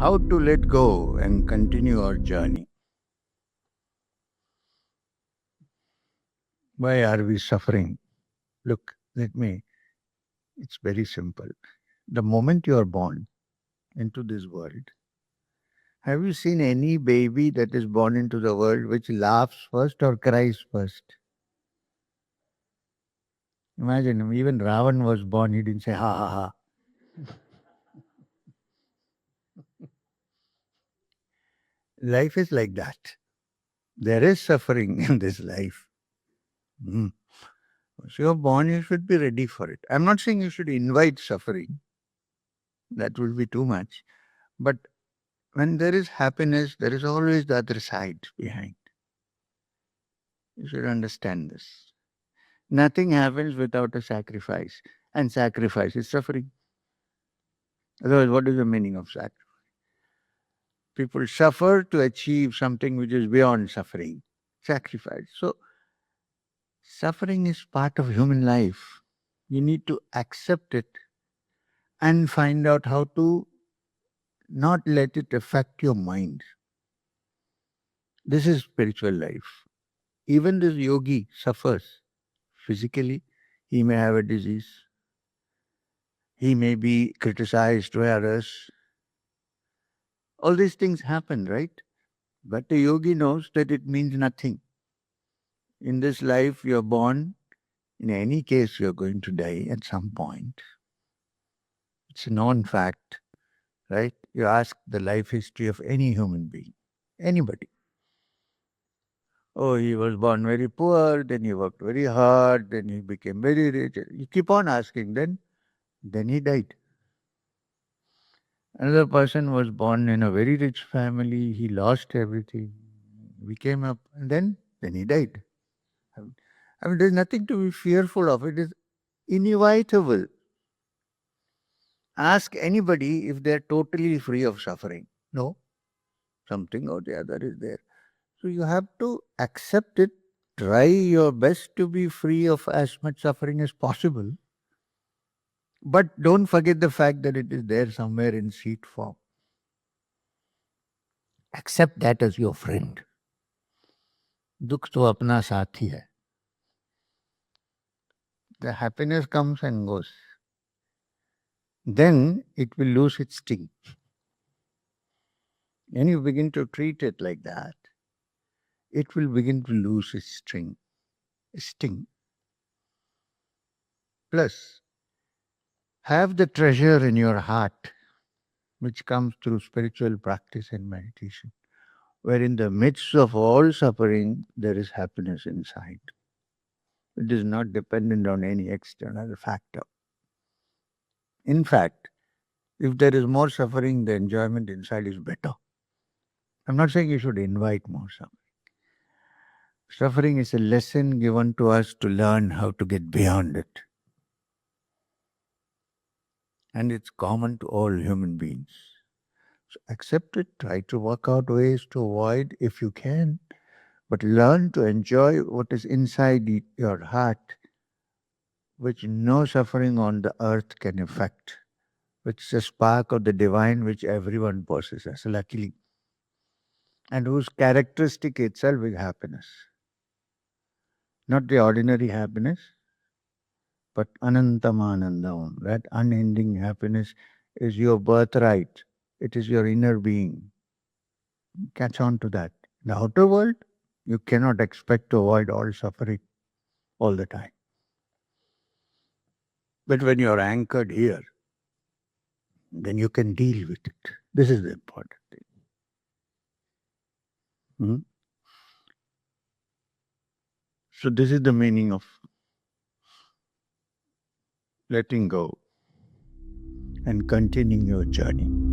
how to let go and continue our journey. Why are we suffering? Look, it's very simple. The moment you are born into this world, have you seen any baby that is born into the world which laughs first or cries first? Imagine, even Ravan was born, he didn't say ha ha ha. Life is like that. There is suffering in this life. Mm. So you're born, you should be ready for it. I'm not saying you should invite suffering. That would be too much. But when there is happiness, there is always the other side behind. You should understand this. Nothing happens without a sacrifice. And sacrifice is suffering. Otherwise, what is the meaning of sacrifice? People suffer to achieve something which is beyond suffering. Sacrifice. So, suffering is part of human life. You need to accept it and find out how to not let it affect your mind. This is spiritual life. Even this yogi suffers physically. He may have a disease. He may be criticized by others. All these things happen, right? But the yogi knows that it means nothing. In this life, you're born. In any case, you're going to die at some point. It's a known fact, right? You ask the life history of any human being, anybody. Oh, he was born very poor, then he worked very hard, then he became very rich. You keep on asking, then he died. Another person was born in a very rich family, he lost everything, became up, and then he died. I mean, there's nothing to be fearful of. It is inevitable. Ask anybody if they're totally free of suffering. No, something or the other is there. So you have to accept it, try your best to be free of as much suffering as possible. But don't forget the fact that it is there somewhere in seed form. Accept that as your friend. दुख तो अपना साथी है. The happiness comes and goes. Then it will lose its sting. When you begin to treat it like that, it will begin to lose its sting. Plus, have the treasure in your heart, which comes through spiritual practice and meditation, where in the midst of all suffering, there is happiness inside. It is not dependent on any external factor. In fact, if there is more suffering, the enjoyment inside is better. I'm not saying you should invite more suffering. Suffering is a lesson given to us to learn how to get beyond it. And it's common to all human beings. So accept it, try to work out ways to avoid if you can, but learn to enjoy what is inside your heart, which no suffering on the earth can affect, which is a spark of the divine which everyone possesses, luckily, and whose characteristic itself is happiness. Not the ordinary happiness, but anantamanandam. That unending happiness is your birthright. It is your inner being. Catch on to that. In the outer world, you cannot expect to avoid all suffering all the time. But when you are anchored here, then you can deal with it. This is the important thing. Hmm? So this is the meaning of letting go and continuing your journey.